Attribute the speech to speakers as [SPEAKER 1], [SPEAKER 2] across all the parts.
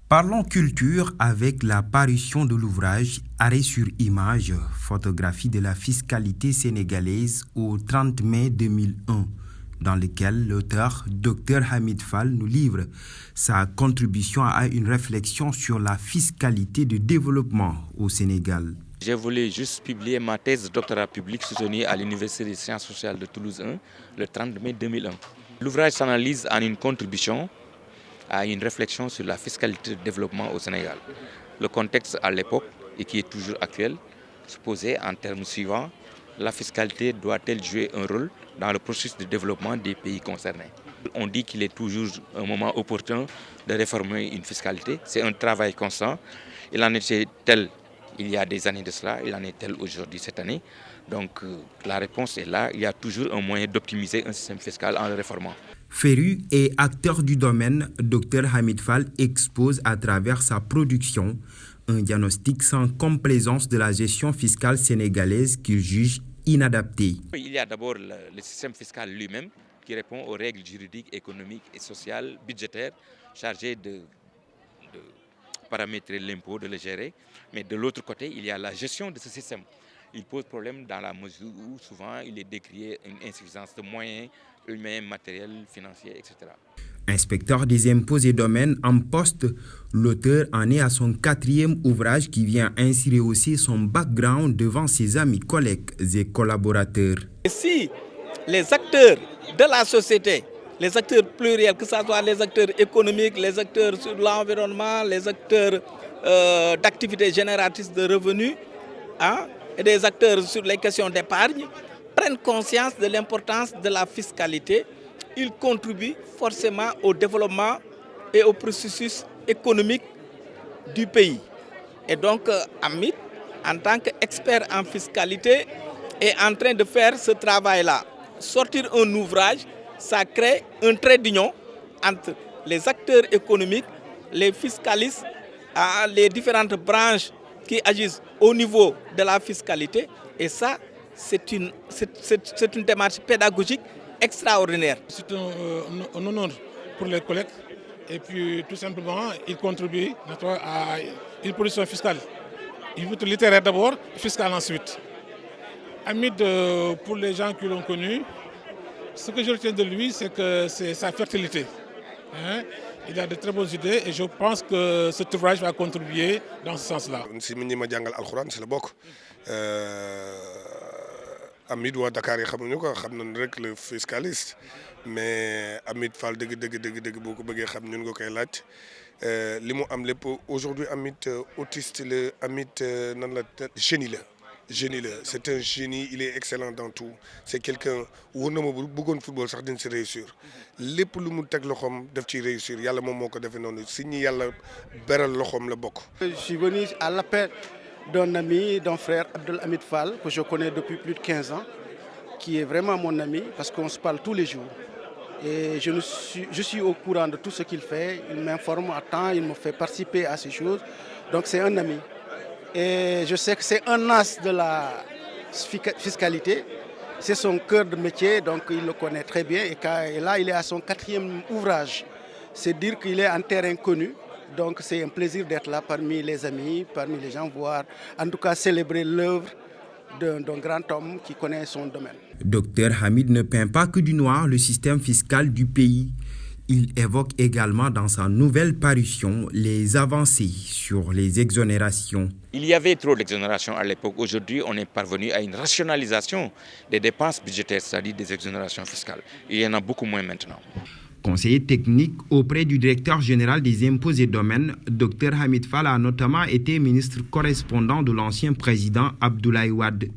[SPEAKER 1] Parlons culture avec la parution de l'ouvrage Arrêt sur image, photographie de la fiscalité sénégalaise au 30 mai 2001, dans lequel l'auteur Dr Hamid Fall nous livre sa contribution à une réflexion sur la fiscalité de développement au Sénégal.
[SPEAKER 2] J'ai voulu juste publier ma thèse de doctorat public soutenue à l'Université des sciences sociales de Toulouse 1 le 30 mai 2001. L'ouvrage s'analyse en une contribution à une réflexion sur la fiscalité de développement au Sénégal. Le contexte à l'époque, et qui est toujours actuel, se posait en termes suivants: la fiscalité doit-elle jouer un rôle dans le processus de développement des pays concernés? On dit qu'il est toujours un moment opportun de réformer une fiscalité. C'est un travail constant. Il en était tel il y a des années de cela, il en est tel aujourd'hui, cette année. Donc la réponse est là, il y a toujours un moyen d'optimiser un système fiscal en le réformant.
[SPEAKER 1] Féru et acteur du domaine, Dr Hamid Fall expose à travers sa production un diagnostic sans complaisance de la gestion fiscale sénégalaise qu'il juge inadaptée.
[SPEAKER 2] Il y a d'abord le système fiscal lui-même qui répond aux règles juridiques, économiques et sociales, budgétaires, chargées de paramétrer l'impôt, de le gérer. Mais de l'autre côté, il y a la gestion de ce système. Il pose problème dans la mesure où souvent il est décrié une insuffisance de moyens humains, matériels, financiers, etc.
[SPEAKER 1] Inspecteur des impôts et domaines en poste, l'auteur en est à son 4e ouvrage qui vient ainsi rehausser son background devant ses amis, collègues et collaborateurs.
[SPEAKER 3] Et si les acteurs de la société, les acteurs pluriels, que ce soit les acteurs économiques, les acteurs sur l'environnement, les acteurs d'activités génératrices de revenus, et des acteurs sur les questions d'épargne, prennent conscience de l'importance de la fiscalité, ils contribuent forcément au développement et au processus économique du pays. Et donc, Hamid, en tant qu'expert en fiscalité, est en train de faire ce travail-là. Sortir un ouvrage, ça crée un trait d'union entre les acteurs économiques, les fiscalistes, les différentes branches qui agissent au niveau de la fiscalité. Et ça, c'est une démarche pédagogique extraordinaire.
[SPEAKER 4] C'est un honneur pour les collègues. Et puis, tout simplement, ils contribuent à une production fiscale. Il veut être littéraire d'abord, fiscale ensuite. Hamid, pour les gens qui l'ont connu, ce que je retiens de lui, c'est sa fertilité. Il a de très bonnes idées et je pense que cet ouvrage va contribuer dans ce sens-là.
[SPEAKER 5] Hamid waa Dakar yi xamuñu ko, xam nañ rek le fiscaliste, mais Hamid Fall dëgg boo ko bëggee xam ñun nga koy laaj. Li mu am lépp aujourd'hui Hamid autiste la, Hamid nan la génie la. C'est un génie, il est excellent dans tout. C'est quelqu'un wóor na ma bu bëggoon football sax dina si réussir. Lépp lu mu teg loxoom daf ciy réussir. Yàlla moom moo ko defee noonu. Si ñi yàlla beral loxoom la bokk.
[SPEAKER 6] Je suis venu à l'appel d'un ami, d'un frère, Abdel Hamid Fall, que je connais depuis plus de 15 ans, qui est vraiment mon ami parce qu'on se parle tous les jours. Et je suis au courant de tout ce qu'il fait. Il m'informe à temps, il me fait participer à ces choses. Donc c'est un ami. Et je sais que c'est un as de la fiscalité. C'est son cœur de métier, donc il le connaît très bien. Et là, il est à son 4e ouvrage. C'est dire qu'il est en terrain connu. Donc c'est un plaisir d'être là parmi les amis, parmi les gens, voir, en tout cas célébrer l'œuvre d'un grand homme qui connaît son domaine.
[SPEAKER 1] Dr Hamid ne peint pas que du noir le système fiscal du pays. Il évoque également dans sa nouvelle parution les avancées sur les exonérations.
[SPEAKER 2] Il y avait trop d'exonérations à l'époque. Aujourd'hui, on est parvenu à une rationalisation des dépenses budgétaires, c'est-à-dire des exonérations fiscales. Il y en a beaucoup moins maintenant.
[SPEAKER 1] Conseiller technique auprès du directeur général des impôts et domaines, Dr Hamid Fall a notamment été ministre correspondant de l'ancien président Abdoulaye Wade.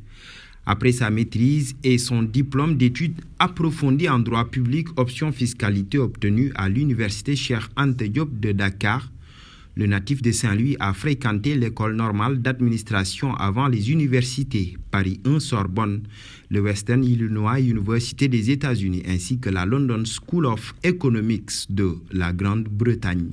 [SPEAKER 1] Après sa maîtrise et son diplôme d'études approfondies en droit public option fiscalité obtenu à l'université Cheikh Anta Diop de Dakar, le natif de Saint-Louis a fréquenté l'école normale d'administration avant les universités Paris 1 Sorbonne, le Western Illinois University des États-Unis ainsi que la London School of Economics de la Grande-Bretagne.